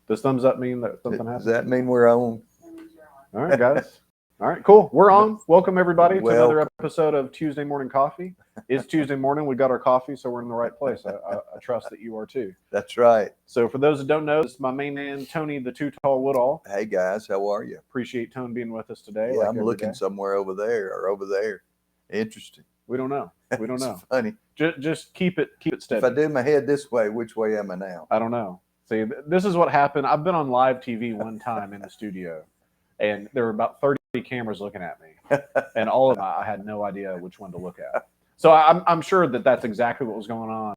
Does thumbs up mean that something Does happened? that mean we're on? All right, guys. All right, cool. We're on. Welcome, everybody, to another episode of Tuesday Morning Coffee. It's Tuesday morning. We got our coffee, so we're in the right place. I trust that you are too. That's right. So for those that don't know, this is my main man, Tony the Too Tall Woodall. Hey, guys. How are you? Appreciate Tone being with us today. Yeah, like I'm every looking day. somewhere over there or over there. Interesting. We don't know. We don't know. Funny. Just keep it steady. If I do my head this way, which way am I now? I don't know. See, this is what happened. I've been on live TV one time in the studio, and there were about 30 cameras looking at me, and all of them, I had no idea which one to look at. So I'm sure that that's exactly what was going on.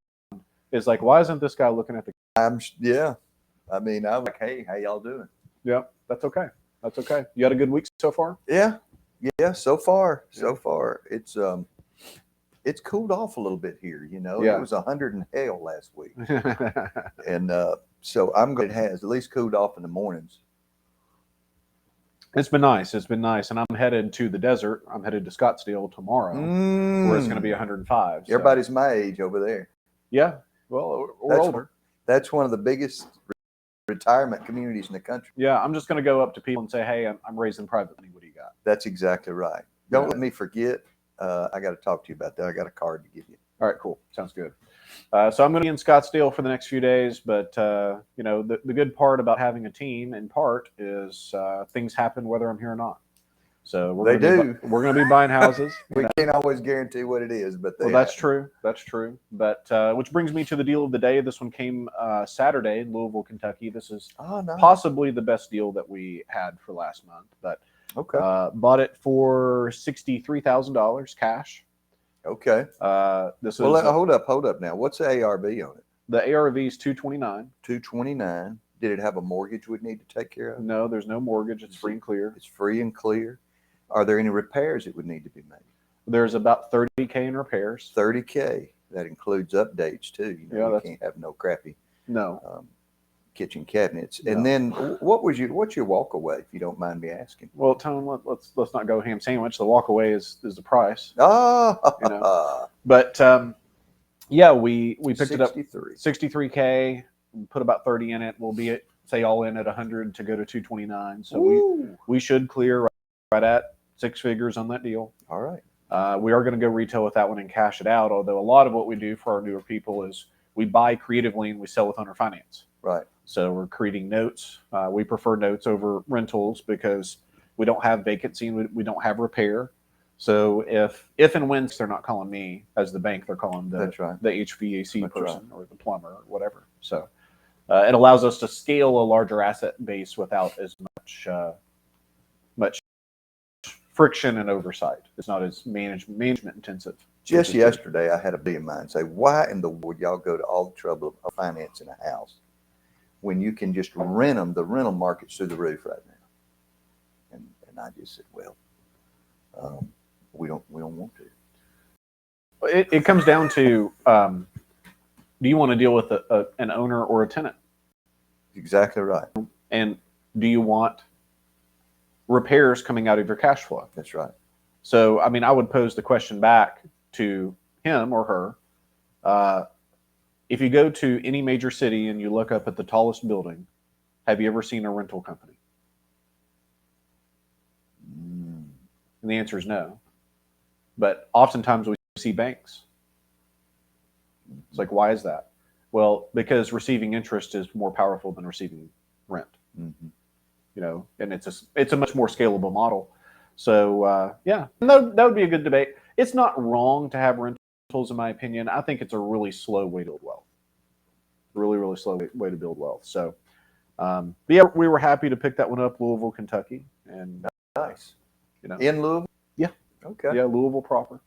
It's like, why isn't this guy looking at the? Yeah. I mean, I'm like, hey, how y'all doing? Yeah, that's okay. That's okay. You had a good week so far? Yeah. So far, it's cooled off a little bit here. You know, Yeah. It was 100 in hell last week, and so I'm glad it has at least cooled off in the mornings. It's been nice. It's been nice, and I'm headed to the desert. I'm headed to Scottsdale tomorrow, where it's going to be 105. So. Everybody's my age over there. Yeah, well, we're older. That's one of the biggest retirement communities in the country. Yeah, I'm just going to go up to people and say, hey, I'm raising private money. What do you got? That's exactly right. Don't let me forget. I got to talk to you about that. I got a card to give you. All right, cool. Sounds good. So I'm going to be in Scottsdale for the next few days, but you know, the good part about having a team, in part, is things happen whether I'm here or not. So we're going to be buying houses. We can't always guarantee what it is, but that's true. That's true. But which brings me to the deal of the day. This one came Saturday in Louisville, Kentucky. This is possibly the best deal that we had for last month. But bought it for $63,000 cash. Okay. This is hold up now. What's the ARV on it? The ARV is $229. $229. Did it have a mortgage we'd need to take care of? No, there's no mortgage. It's free and clear. It's free and clear. Are there any repairs that would need to be made? There's about $30K in repairs. $30K. That includes updates too. You know, you can't have no crappy kitchen cabinets. No. And then what's your walk away, if you don't mind me asking? Well, Tone, let's not go ham sandwich. The walk away is the price. But yeah, we picked it up $63K, put about 30 in it. We'll be at, say, all in at 100 to go to 229. So we should clear right at 6 figures on that deal. All right. We are going to go retail with that one and cash it out. Although a lot of what we do for our newer people is we buy creatively and we sell with owner finance. Right. So we're creating notes. We prefer notes over rentals because we don't have vacancy and we don't have repair. So if and when they're not calling me as the bank, they're calling the HVAC person or the plumber or whatever. So it allows us to scale a larger asset base without as much friction and oversight. It's not as management intensive. Just yesterday, I had a bee of mine say, why in the world y'all go to all the trouble of financing a house when you can just rent them? The rental market's through the roof right now. And I just said, well, we don't want to. It comes down to, do you want to deal with an owner or a tenant? Exactly right. And do you want repairs coming out of your cash flow? That's right. So, I mean, I would pose the question back to him or her. If you go to any major city and you look up at the tallest building, have you ever seen a rental company? And the answer is no. But oftentimes we see banks. It's like, why is that? Well, because receiving interest is more powerful than receiving rent. Mm-hmm. You know, and it's a much more scalable model. So yeah, that would be a good debate. It's not wrong to have rentals, in my opinion. I think it's a really slow way to build wealth. Really, really slow way to build wealth. So, but yeah, we were happy to pick that one up, Louisville, Kentucky, and nice. You know, in Louisville. Yeah. Okay. Yeah, Louisville proper.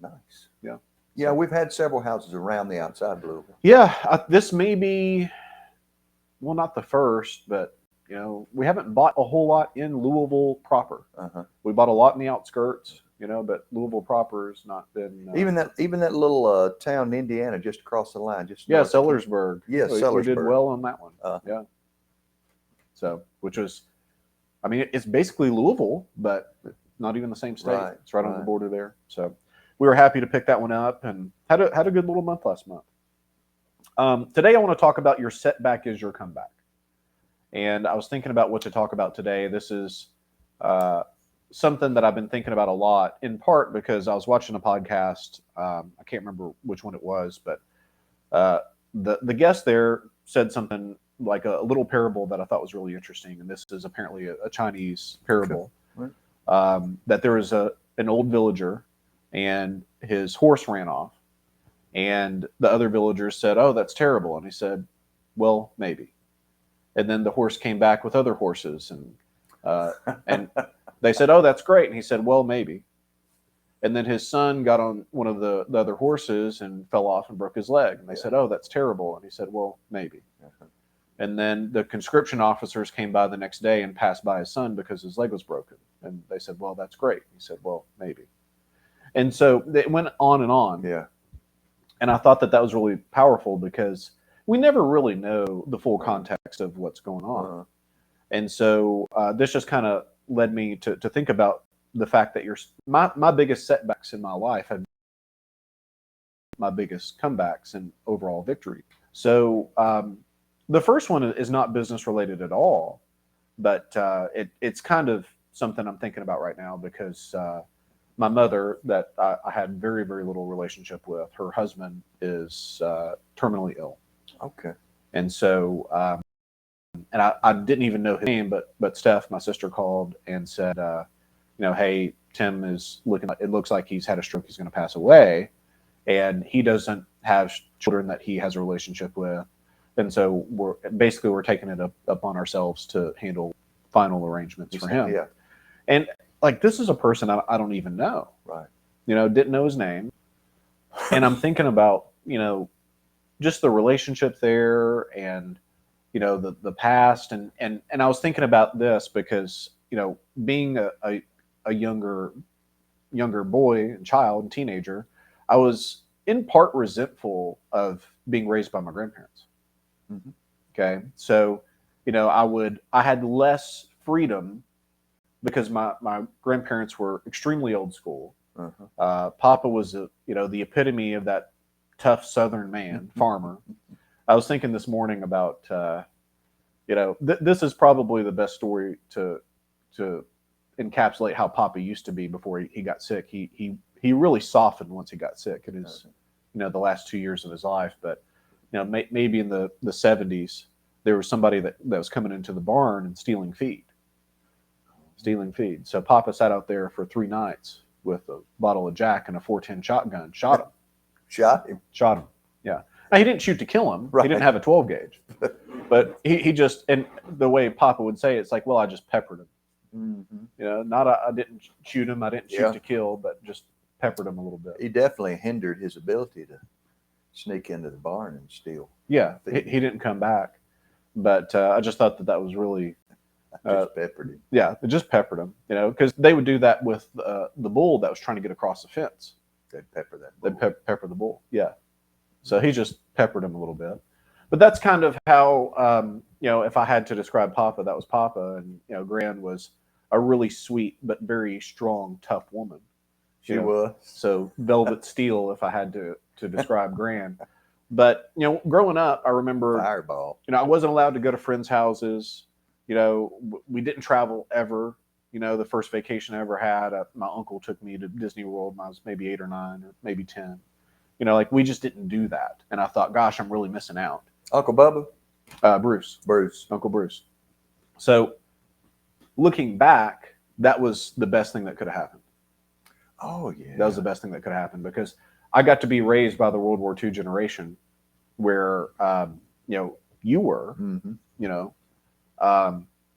Nice. Yeah. Yeah, we've had several houses around the outside of Louisville. Yeah, this may be, well, not the first, but you know, we haven't bought a whole lot in Louisville proper. We bought a lot in the outskirts, you know, but Louisville proper has not been. Even that little town in Indiana just across the line, just Sellersburg. Yes, we Sellersburg. did well on that one. Yeah. So, which was, I mean, it's basically Louisville, but not even the same state. Right, it's right on the border there. So, we were happy to pick that one up and had a good little month last month. Today, I want to talk about your setback is your comeback. And I was thinking about what to talk about today. This is something that I've been thinking about a lot, in part because I was watching a podcast. I can't remember which one it was, but uh, the guest there said something like a little parable that I thought was really interesting. And this is apparently a Chinese parable. Okay. That there was an old villager, and his horse ran off, and the other villagers said, "Oh, that's terrible." And he said, "Well, maybe." And then the horse came back with other horses, and they said, "Oh, that's great." And he said, "Well, maybe." And then his son got on one of the other horses and fell off and broke his leg. And they said, "Oh, that's terrible." And he said, "Well, maybe." And then the conscription officers came by the next day and passed by his son because his leg was broken. And they said, "Well, that's great." He said, "Well, maybe." And so it went on and on. Yeah. And I thought that was really powerful because we never really know the full context of what's going on. And so this just kind of led me to think about the fact that my biggest setbacks in my life have been my biggest comebacks and overall victory. So the first one is not business related at all, but it's kind of something I'm thinking about right now because my mother, that I had very, very little relationship with, her husband is terminally ill. Okay. And so, and I didn't even know his name, but Steph, my sister, called and said, "Hey, Tim is it looks like he's had a stroke. He's going to pass away. And he doesn't have children that he has a relationship with. And so we're taking it upon ourselves to handle final arrangements for him." Yeah. And like, this is a person I don't even know. Right. Didn't know his name. And I'm thinking about, just the relationship there and, the past. And I was thinking about this because, being a younger boy and child and teenager, I was in part resentful of being raised by my grandparents. Mm-hmm. Okay. So, I had less freedom because my grandparents were extremely old school. Uh-huh. Papa was the epitome of that tough Southern man, farmer. I was thinking this morning about, this is probably the best story to encapsulate how Papa used to be before he got sick. He really softened once he got sick in his, the last 2 years of his life. But, maybe in the 70s, there was somebody that was coming into the barn and stealing feed. So Papa sat out there for 3 nights with a bottle of Jack and a .410 shotgun. Shot him. Shot him. Yeah. Now, he didn't shoot to kill him. Right. He didn't have a 12 gauge. But he just, and the way Papa would say it, it's like, well, I just peppered him. Mm-hmm. I didn't shoot him. I didn't shoot to kill, but just peppered him a little bit. He definitely hindered his ability to sneak into the barn and steal. Yeah, he didn't come back. But I just thought that was really... just peppered him. Yeah, it just peppered him, because they would do that with the bull that was trying to get across the fence. They'd pepper that bull. They'd pepper the bull, yeah. So he just peppered him a little bit. But that's kind of how, if I had to describe Papa, that was Papa. And, Gran was a really sweet but very strong, tough woman. She was. So velvet steel, if I had to describe Gran. But, growing up, I remember... Fireball. I wasn't allowed to go to friends' houses. We didn't travel ever. The first vacation I ever had, my uncle took me to Disney World when I was maybe 8 or 9 or maybe 10. We just didn't do that. And I thought, gosh, I'm really missing out. Uncle Bubba? Bruce. Uncle Bruce. So looking back, that was the best thing that could have happened. Oh, yeah. That was the best thing that could have happened because I got to be raised by the World War II generation where, you were,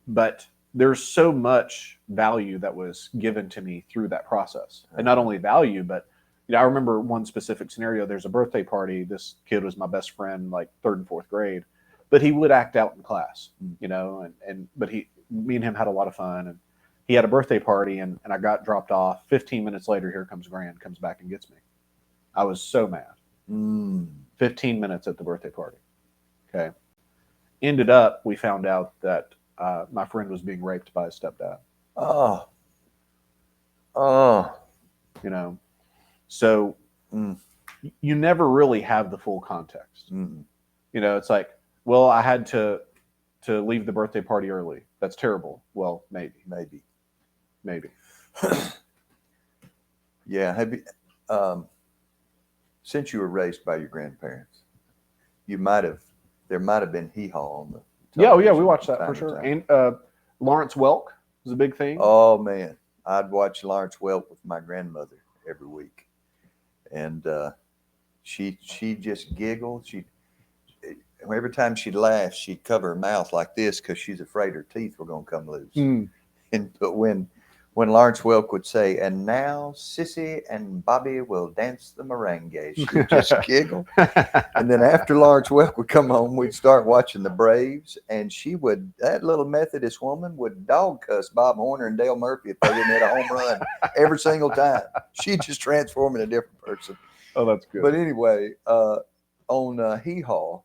but there's so much value that was given to me through that process. And not only value, but I remember one specific scenario. There's a birthday party. This kid was my best friend, like 3rd and 4th grade, but he would act out in class, but me and him had a lot of fun, and he had a birthday party, and I got dropped off. 15 minutes later, here comes Gran, comes back and gets me. I was so mad. 15 minutes at the birthday party. Okay. Ended up, we found out that my friend was being raped by his stepdad. Oh. So you never really have the full context. Mm. It's like, well, I had to to leave the birthday party early. That's terrible. Well, maybe. Yeah. Have you, since you were raised by your grandparents, there might have been hee haw on the Yeah, we television watched from that for time to sure. time. And Lawrence Welk was a big thing. Oh man, I'd watch Lawrence Welk with my grandmother every week, and she just giggled. Every time she'd laugh, she'd cover her mouth like this because she's afraid her teeth were going to come loose. But when Lawrence Welk would say, "And now Sissy and Bobby will dance the merengue," she'd just giggle. And then after Lawrence Welk would come home, we'd start watching the Braves, and that little Methodist woman would dog cuss Bob Horner and Dale Murphy if they didn't hit a home run every single time. She'd just transform into a different person. Oh, that's good. But anyway, on Hee Haw,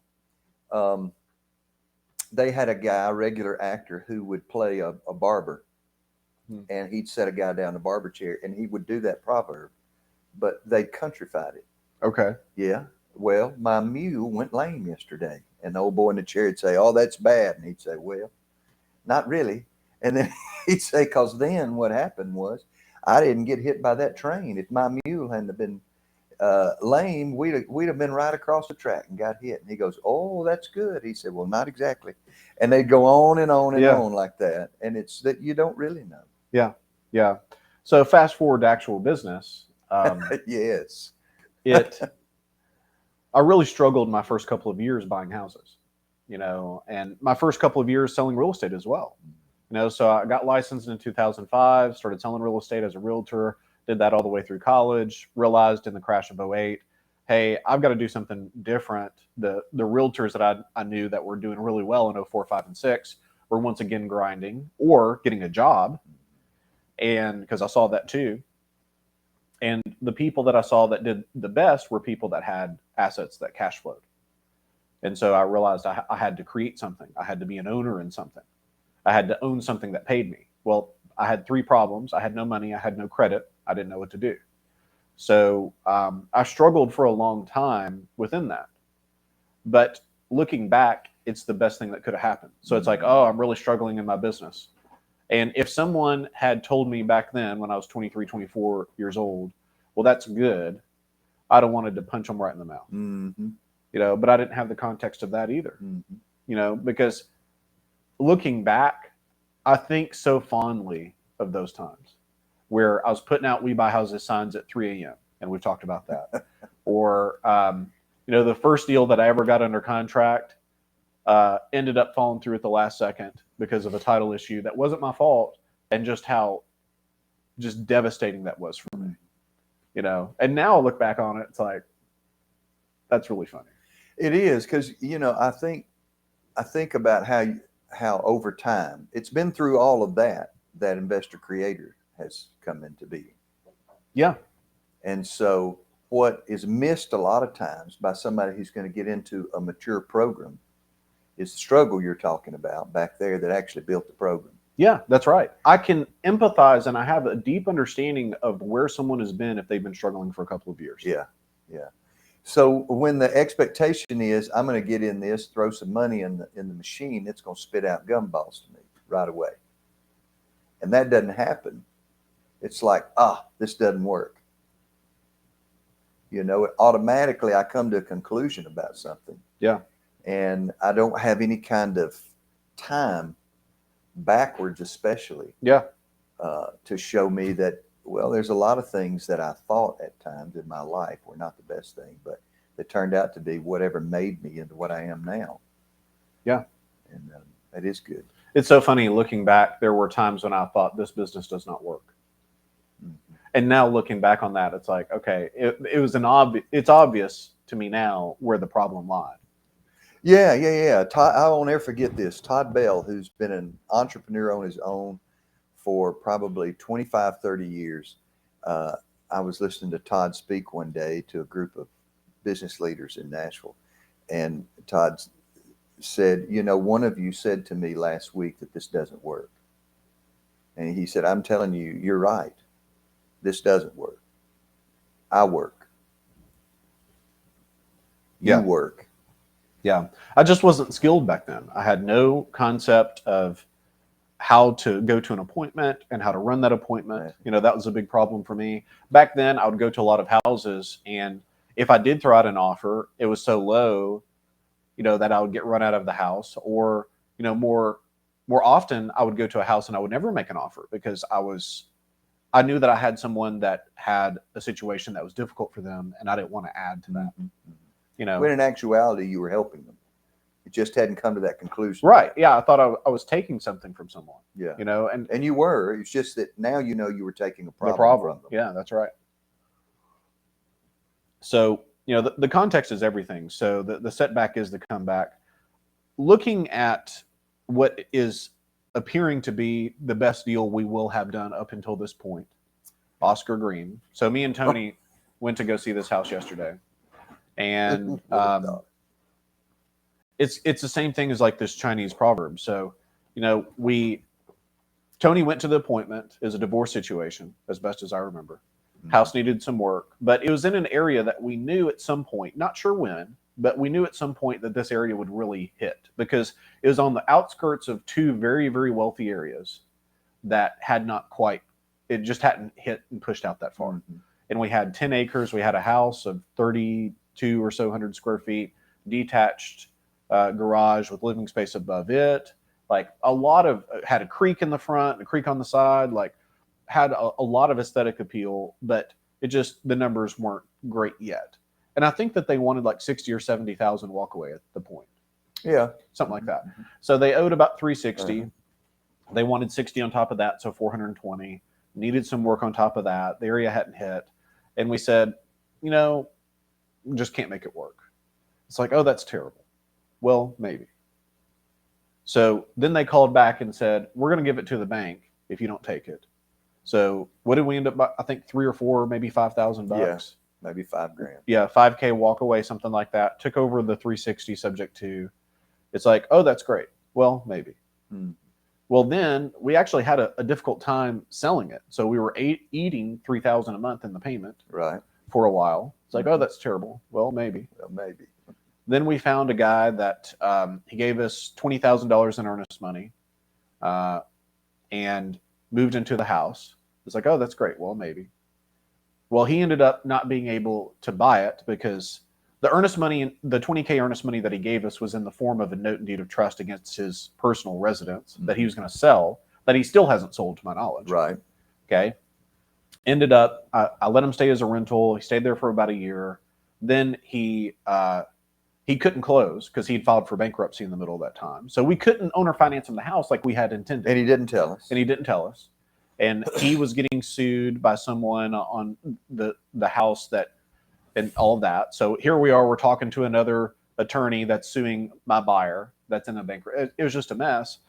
they had a regular actor who would play a barber, and he'd set a guy down in the barber chair, and he would do that proverb, but they countrified it. Okay. Yeah. Well, my mule went lame yesterday, and the old boy in the chair would say, "Oh, that's bad," and he'd say, "Well, not really." And then he'd say, "Because then what happened was I didn't get hit by that train. If my mule hadn't been lame, we'd have been right across the track and got hit." And he goes, "Oh, that's good." He said, "Well, not exactly." And they'd go on and on and on like that. And it's that you don't really know. Yeah. Yeah. So fast forward to actual business. Yes. I really struggled my first couple of years buying houses, and my first couple of years selling real estate as well. So I got licensed in 2005, started selling real estate as a realtor, did that all the way through college, realized in the crash of 08, hey, I've got to do something different. The realtors that I knew that were doing really well in 04, 05, and 6 were once again grinding or getting a job. And because I saw that too. And the people that I saw that did the best were people that had assets that cash flowed. And so I realized I had to create something. I had to be an owner in something. I had to own something that paid me. Well, I had 3 problems. I had no money. I had no credit. I didn't know what to do. So I struggled for a long time within that. But looking back, it's the best thing that could have happened. So it's like, oh, I'm really struggling in my business. And if someone had told me back then when I was 23, 24 years old, well, that's good, I'd have wanted to punch them right in the mouth. Mm-hmm. But I didn't have the context of that either. Mm-hmm. Because looking back, I think so fondly of those times where I was putting out We Buy Houses signs at 3 a.m. And we've talked about that. Or, the first deal that I ever got under contract ended up falling through at the last second because of a title issue that wasn't my fault, and just how just devastating that was for me. And now I look back on it, it's like, that's really funny. It is, because I think about how over time it's been through all of that investor creator has come into being. Yeah. And so what is missed a lot of times by somebody who's going to get into a mature program is the struggle you're talking about back there that actually built the program. Yeah, that's right. I can empathize, and I have a deep understanding of where someone has been if they've been struggling for a couple of years. Yeah, yeah. So when the expectation is, I'm going to get in this, throw some money in the machine, it's going to spit out gumballs to me right away. And that doesn't happen. It's like, this doesn't work. Automatically I come to a conclusion about something. Yeah. And I don't have any kind of time backwards, especially. Yeah. To show me that, well, there's a lot of things that I thought at times in my life were not the best thing, but they turned out to be whatever made me into what I am now. Yeah. And that is good. It's so funny looking back. There were times when I thought this business does not work. Mm-hmm. And now looking back on that, it's like, okay, it was it's obvious to me now where the problem lied. Yeah. Todd, I won't ever forget this. Todd Bell, who's been an entrepreneur on his own for probably 25, 30 years. I was listening to Todd speak one day to a group of business leaders in Nashville. And Todd said, one of you said to me last week that this doesn't work. And he said, I'm telling you, you're right. This doesn't work. I work. You work. Yeah. I just wasn't skilled back then. I had no concept of how to go to an appointment and how to run that appointment. Right. You know, that was a big problem for me. Back then, I would go to a lot of houses, and if I did throw out an offer, it was so low, you know, that I would get run out of the house. Or, you know, more often, I would go to a house and I would never make an offer because I knew that I had someone that had a situation that was difficult for them, and I didn't want to add to that. Mm-hmm. You know, When in actuality, you were helping them. It just hadn't come to that conclusion. right? Yeah, I thought I was taking something from someone. Yeah. You know, And you were. It's just that now you know you were taking a problem, the problem. from them. Yeah, that's right. So, you know, the context is everything. So the setback is the comeback. Looking at what is appearing to be the best deal we will have done up until this point, Oscar Green. So me and Tony went to go see this house yesterday, and it's the same thing as like this Chinese proverb. So, you know, Tony went to the appointment. It was a divorce situation, as best as I remember. House needed some work, but it was in an area that we knew at some point, not sure when, but we knew at some point that this area would really hit because it was on the outskirts of two very, very wealthy areas that had not quite, it just hadn't hit and pushed out that far. Mm-hmm. And we had 10 acres. We had a house of 32 or so hundred square feet, detached garage with living space above it. Like a lot of, had a creek in the front, a creek on the side, like had a lot of aesthetic appeal, but it just, the numbers weren't great yet. And I think that they wanted like 60 or 70,000 walk away at the point. Yeah. Something like that. So they owed about 360. Uh-huh. They wanted 60 on top of that. So 420, needed some work on top of that. The area hadn't hit. And we said, you know, just can't make it work. It's like, oh, that's terrible. Well, maybe. So then they called back and said, we're going to give it to the bank if you don't take it. So what did we end up by? I think 3 or 4, maybe $5,000. Yeah, maybe $5,000. Yeah, 5K walk away, something like that. Took over the 360 subject to. It's like, oh, that's great. Well, maybe. Well, then we actually had a difficult time selling it. So we were eating $3,000 a month in the payment, right, for a while. It's like, oh, that's terrible. Well, maybe. Well, maybe. Then we found a guy that he gave us $20,000 in earnest money, and moved into the house. It's like, oh, that's great. Well, maybe. Well, he ended up not being able to buy it because the earnest money, the 20K earnest money that he gave us was in the form of a note and deed of trust against his personal residence that he was going to sell, that he still hasn't sold to my knowledge. Right. Okay. Ended up, I let him stay as a rental. He stayed there for about a year. Then he couldn't close because he'd filed for bankruptcy in the middle of that time. So we couldn't owner finance him the house like we had intended. And he didn't tell us. And he was getting sued by someone on the house that, and all of that. So here we are, we're talking to another attorney that's suing my buyer that's in a bankruptcy. It was just a mess.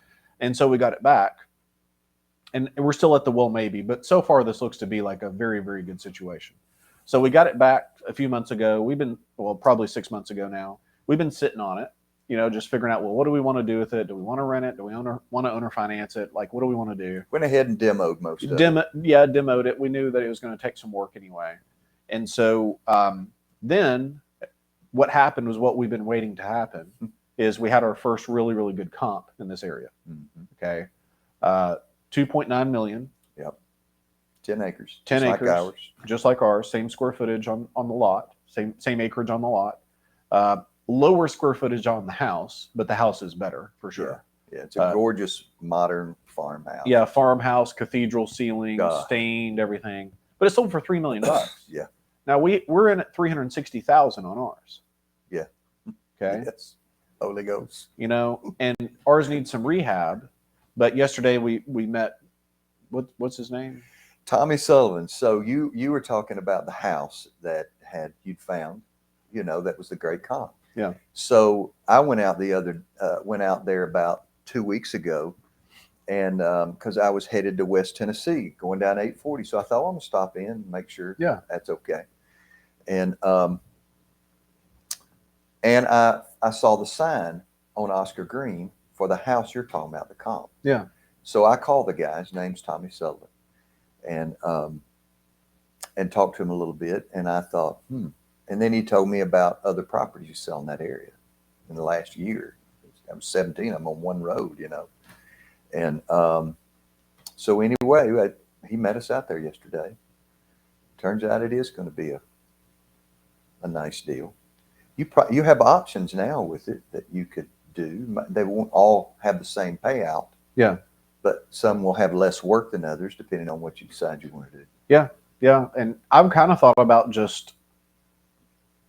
And so we got it back. And we're still at the well, maybe, but so far this looks to be like a very, very good situation. So we got it back a few months ago. We've been, well, probably 6 months ago now. We've been sitting on it, you know, just figuring out, well, what do we want to do with it? Do we want to rent it? Do we want to owner finance it? Like, what do we want to do? Went ahead and demoed most of it. Demoed it. We knew that it was going to take some work anyway. And so then what happened was what we've been waiting to happen is we had our first really, really good comp in this area. Okay. 2.9 million. Yep. 10 acres. 10 just acres. Like ours. Just like ours. Same square footage on the lot. Same acreage on the lot. Lower square footage on the house, but the house is better for sure. Yeah, it's a gorgeous modern farmhouse. Yeah, farmhouse, cathedral ceiling, God. Stained, everything. But it sold for $3 million. Yeah. Now we're in at 360,000 on ours. Yeah. Okay. Yes. Holy Ghost. You know, and ours needs some rehab. But yesterday we met. What's his name? Tommy Sullivan. So you were talking about the house that you'd found. You know, that was the great comp. Yeah. So I went out there about 2 weeks ago, and because I was headed to West Tennessee, going down 840. So I thought, well, I'm gonna stop in and make sure that's okay. And I saw the sign on Oscar Green for the house you're talking about, the comp. Yeah. So I called the guy. His name's Tommy Sullivan, and talked to him a little bit. And I thought, And then he told me about other properties you sell in that area. in the last year. I'm 17. I'm on one road, And so anyway, he met us out there yesterday. Turns out it is going to be a nice deal. You have options now with it that you could do. They won't all have the same payout. Yeah. But some will have less work than others, depending on what you decide you want to do. Yeah. Yeah. And I've kind of thought about just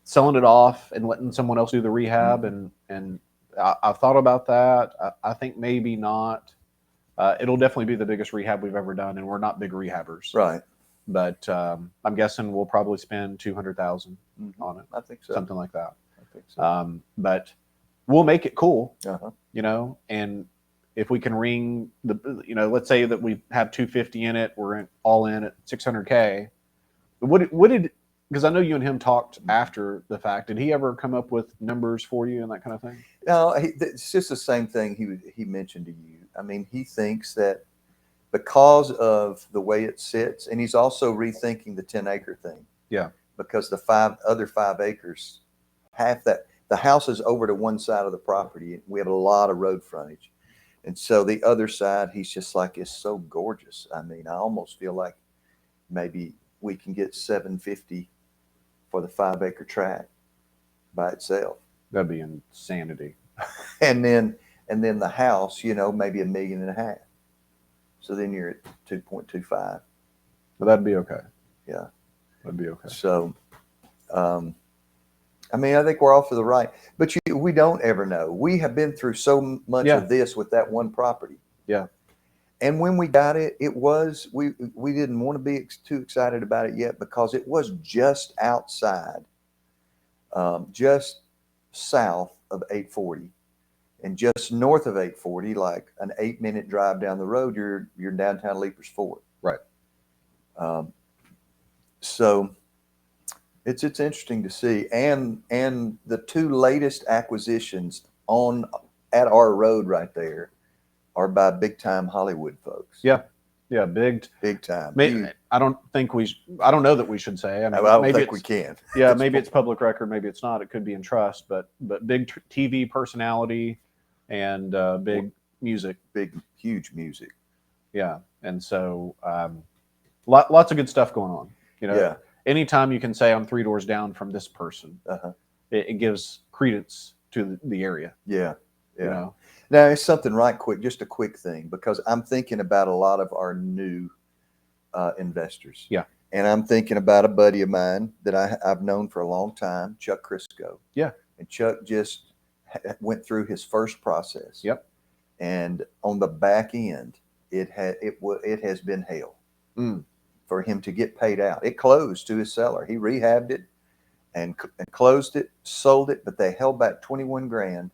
selling it off and letting someone else do the rehab. Mm-hmm. And I've thought about that. I think maybe not. It'll definitely be the biggest rehab we've ever done, and we're not big rehabbers. Right. But I'm guessing we'll probably spend $200,000 on it. I think so. Something like that. I think so. But we'll make it cool, Uh-huh. and if we can ring let's say that we have 250 in it, we're all in at $600K. What did, because I know you and him talked after the fact, did he ever come up with numbers for you and that kind of thing? No, it's just the same thing he mentioned to you. I mean, he thinks that because of the way it sits, and he's also rethinking the 10-acre thing. Yeah. Because the other 5 acres, half that, the house is over to one side of the property. We have a lot of road frontage. And so the other side, he's just like, it's so gorgeous. I mean, I almost feel like maybe we can get $750 for the 5-acre tract by itself. That'd be insanity. And then the house, maybe $1.5 million. So then you're at 2.25. But that'd be okay. Yeah. That'd be okay. So, I mean, I think we're off to the right, but we don't ever know. We have been through so much of this with that one property. Yeah. And when we got it, we didn't want to be too excited about it yet because it was just outside, just south of 840, and just north of 840, like an 8-minute drive down the road, you're in downtown Leapers Ford. Right. So it's interesting to see, and the 2 latest acquisitions at our road right there are by big time Hollywood folks. Yeah. Yeah. Big time. I don't know that we should say. I mean, don't think we can. Yeah. Maybe it's public record. Maybe it's not. It could be in trust, but big TV personality and big music. Huge music. Yeah. And so lots of good stuff going on. Yeah. Anytime you can say I'm 3 doors down from this person, it gives credence to the area. Yeah. Yeah. Now, it's something just a quick thing, because I'm thinking about a lot of our new investors. Yeah. And I'm thinking about a buddy of mine that I've known for a long time, Chuck Crisco. Yeah. And Chuck just went through his first process. Yep. And on the back end, it has been hell. For him to get paid out. It closed to his seller. He rehabbed it and closed it, sold it, but they held back $21,000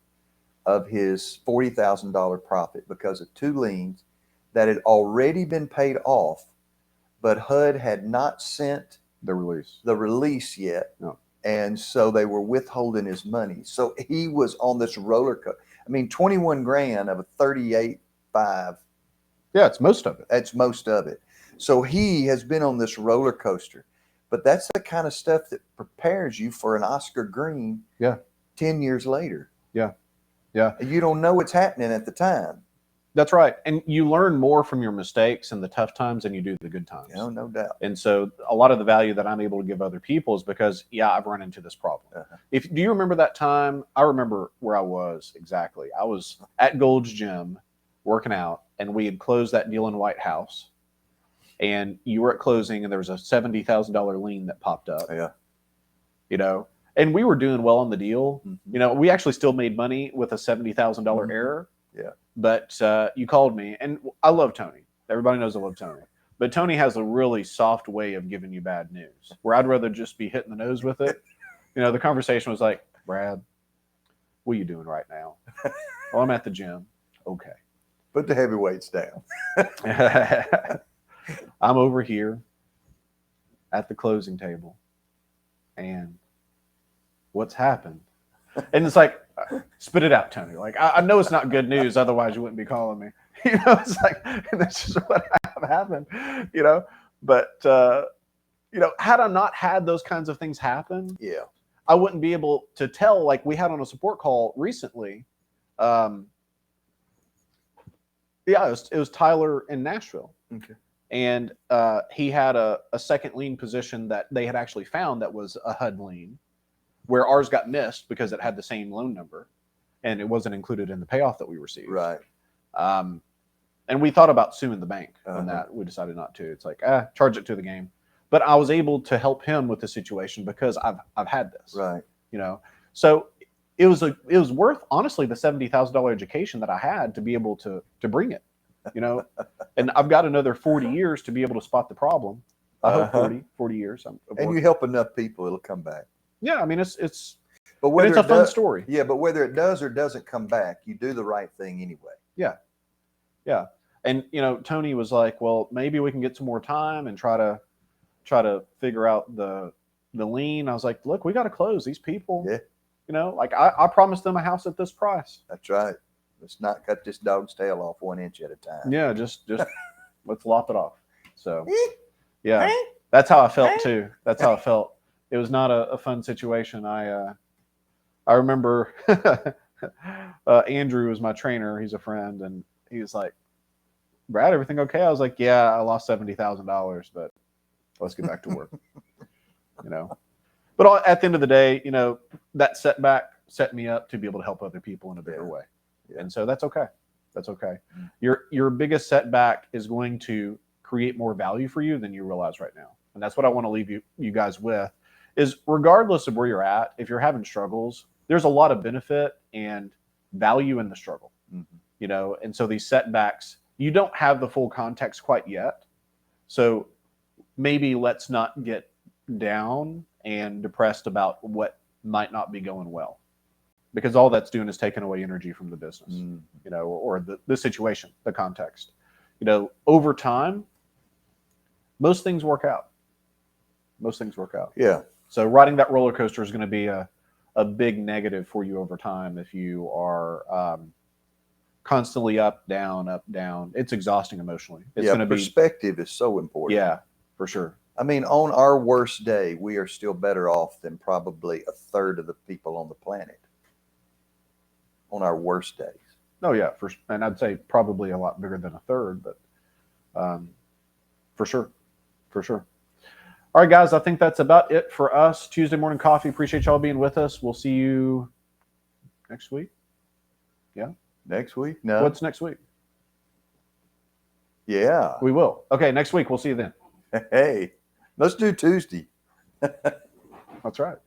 of his $40,000 profit because of 2 liens that had already been paid off, but HUD had not sent the release yet. No. And so they were withholding his money. So he was on this roller coaster. I mean, $21,000 of a 38.5. Yeah, it's most of it. That's most of it. So he has been on this roller coaster, but that's the kind of stuff that prepares you for an Oscar Green 10 years later. Yeah. Yeah. You don't know what's happening at the time. That's right. And you learn more from your mistakes and the tough times than you do the good times. No doubt. And so a lot of the value that I'm able to give other people is because, I've run into this problem. Do you remember that time? I remember where I was exactly. I was at Gold's Gym working out, and we had closed that deal in White House. And you were at closing, and there was a $70,000 lien that popped up. Yeah. And we were doing well on the deal. We actually still made money with a $70,000 error. Yeah. But you called me, and I love Tony. Everybody knows I love Tony. But Tony has a really soft way of giving you bad news, where I'd rather just be hitting the nose with it. The conversation was like, Brad, what are you doing right now? Well, I'm at the gym. Okay. Put the heavy weights down. I'm over here at the closing table, and what's happened? And it's like, spit it out, Tony. Like, I know it's not good news, otherwise you wouldn't be calling me. It's like, and that's just what happened. But had I not had those kinds of things happen, I wouldn't be able to tell. Like we had on a support call recently. Yeah, it was Tyler in Nashville. Okay. And he had a second lien position that they had actually found that was a HUD lien, where ours got missed because it had the same loan number, and it wasn't included in the payoff that we received. Right. And we thought about suing the bank on that. We decided not to. It's like, charge it to the game. But I was able to help him with the situation because I've had this. Right. You know, so it was worth honestly the $70,000 education that I had to be able to bring it. You know, and I've got another 40 years to be able to spot the problem. I hope 40 years. And you help enough people, it'll come back. Yeah, I mean it's but whether it's a fun story. Yeah, but whether it does or doesn't come back, you do the right thing anyway. Yeah. Yeah. And you know, Tony was like, well, maybe we can get some more time and try to figure out the lien. I was like, look, we got to close these people. Yeah. You know, like I promised them a house at this price. That's right. Let's not cut this dog's tail off 1 inch at a time. Yeah, just let's lop it off. So yeah, that's how I felt too. That's how I felt. It was not a fun situation. I remember Andrew was my trainer. He's a friend, and he was like, Brad, everything okay? I was like, yeah, I lost $70,000, but let's get back to work. You know, but at the end of the day, you know, that setback set me up to be able to help other people in a bigger way. Yeah. And so that's okay. That's okay. Your biggest setback is going to create more value for you than you realize right now. And that's what I want to leave you guys with is regardless of where you're at, if you're having struggles, there's a lot of benefit and value in the struggle. Mm-hmm. You know, and so these setbacks, you don't have the full context quite yet. So maybe let's not get down and depressed about what might not be going well, because all that's doing is taking away energy from the business, you know, or the situation, the context. You know, over time, most things work out. Most things work out. Yeah. So riding that roller coaster is going to be a big negative for you over time if you are constantly up, down. It's exhausting emotionally. It's going to be perspective is so important. Yeah, for sure. I mean, on our worst day, we are still better off than probably a third of the people on the planet. On our worst days. Oh yeah, and I'd say probably a lot bigger than a third, but for sure. All right, guys, I think that's about it for us. Tuesday Morning Coffee. Appreciate y'all being with us. We'll see you next week. Yeah. Next week? No. What's next week? Yeah. We will. Okay, next week. We'll see you then. Hey, let's do Tuesday. That's right.